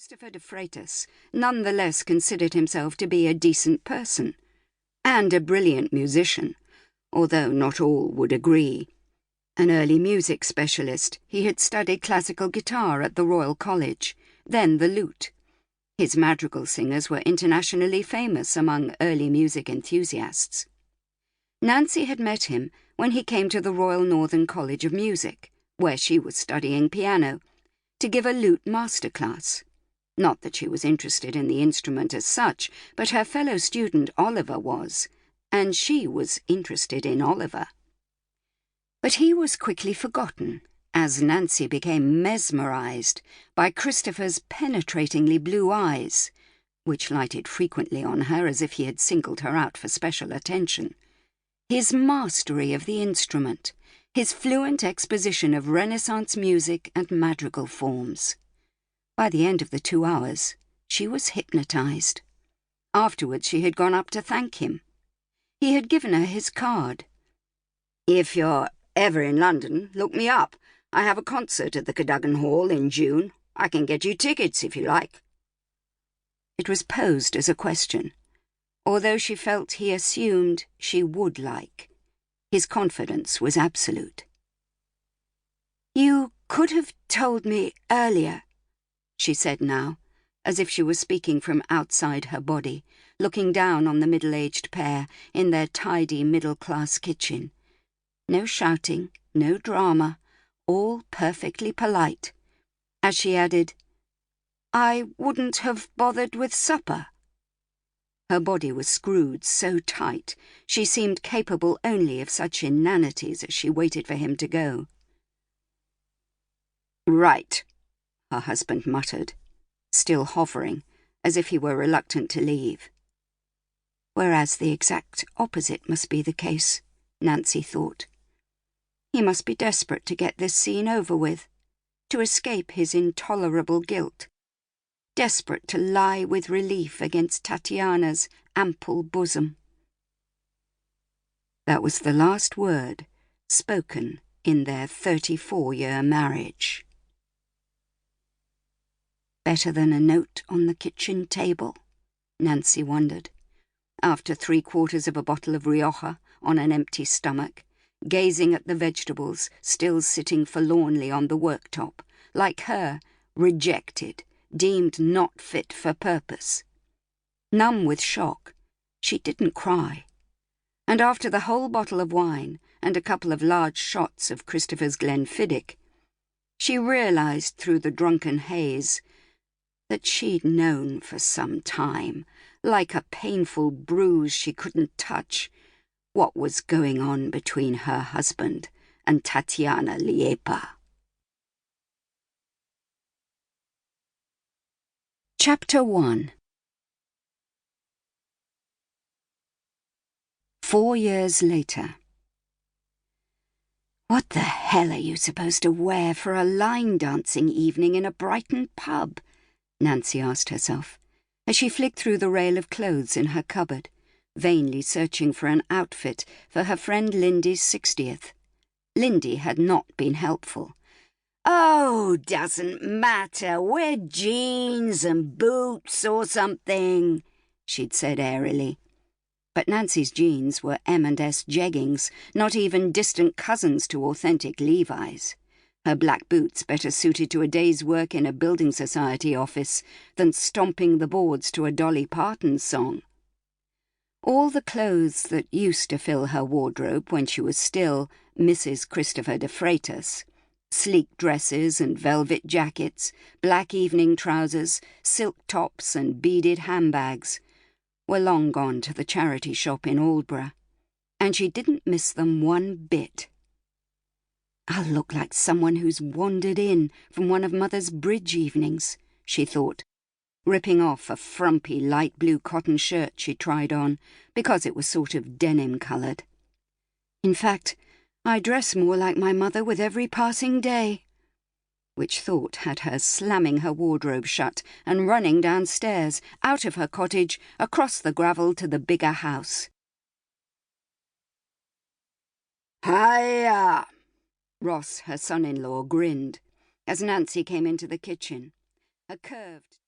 Christopher de Freitas nonetheless considered himself to be a decent person, and a brilliant musician, although not all would agree. An early music specialist, he had studied classical guitar at the Royal College, then the lute. His madrigal singers were internationally famous among early music enthusiasts. Nancy had met him when he came to the Royal Northern College of Music, where she was studying piano, to give a lute masterclass. Not that she was interested in the instrument as such, but her fellow student Oliver was, and she was interested in Oliver. But he was quickly forgotten, as Nancy became mesmerized by Christopher's penetratingly blue eyes, which lighted frequently on her as if he had singled her out for special attention, his mastery of the instrument, his fluent exposition of Renaissance music and madrigal forms. By the end of the 2 hours, she was hypnotized. Afterwards, she had gone up to thank him. He had given her his card. "If you're ever in London, look me up. I have a concert at the Cadogan Hall in June. I can get you tickets if you like." It was posed as a question, although she felt he assumed she would like. His confidence was absolute. "You could have told me earlier," she said now, as if she was speaking from outside her body, looking down on the middle-aged pair in their tidy middle-class kitchen. No shouting, no drama, all perfectly polite. As she added, "I wouldn't have bothered with supper." Her body was screwed so tight she seemed capable only of such inanities as she waited for him to go. "Right," her husband muttered, still hovering, as if he were reluctant to leave. Whereas the exact opposite must be the case, Nancy thought. He must be desperate to get this scene over with, to escape his intolerable guilt, desperate to lie with relief against Tatiana's ample bosom. That was the last word spoken in their 34-year marriage. Better than a note on the kitchen table, Nancy wondered, after 3/4 of a bottle of Rioja on an empty stomach, gazing at the vegetables still sitting forlornly on the worktop, like her, rejected, deemed not fit for purpose. Numb with shock, she didn't cry. And after the whole bottle of wine and a couple of large shots of Christopher's Glenfiddich, she realized through the drunken haze that she'd known for some time, like a painful bruise she couldn't touch, what was going on between her husband and Tatiana Liepa. Chapter 1. 4 years later. "What the hell are you supposed to wear for a line dancing evening in a Brighton pub?" Nancy asked herself, as she flicked through the rail of clothes in her cupboard, vainly searching for an outfit for her friend Lindy's 60th. Lindy had not been helpful. "Oh, doesn't matter, wear jeans and boots or something," she'd said airily. But Nancy's jeans were M&S jeggings, not even distant cousins to authentic Levi's. Her black boots better suited to a day's work in a building society office than stomping the boards to a Dolly Parton song. All the clothes that used to fill her wardrobe when she was still Mrs. Christopher de Freitas, sleek dresses and velvet jackets, black evening trousers, silk tops and beaded handbags, were long gone to the charity shop in Aldborough, and she didn't miss them one bit. "I'll look like someone who's wandered in from one of Mother's bridge evenings," she thought, ripping off a frumpy light blue cotton shirt she tried on because it was sort of denim-coloured. "In fact, I dress more like my mother with every passing day," which thought had her slamming her wardrobe shut and running downstairs, out of her cottage, across the gravel to the bigger house. "Hiya!" Ross, her son-in-law, grinned as Nancy came into the kitchen, her curved,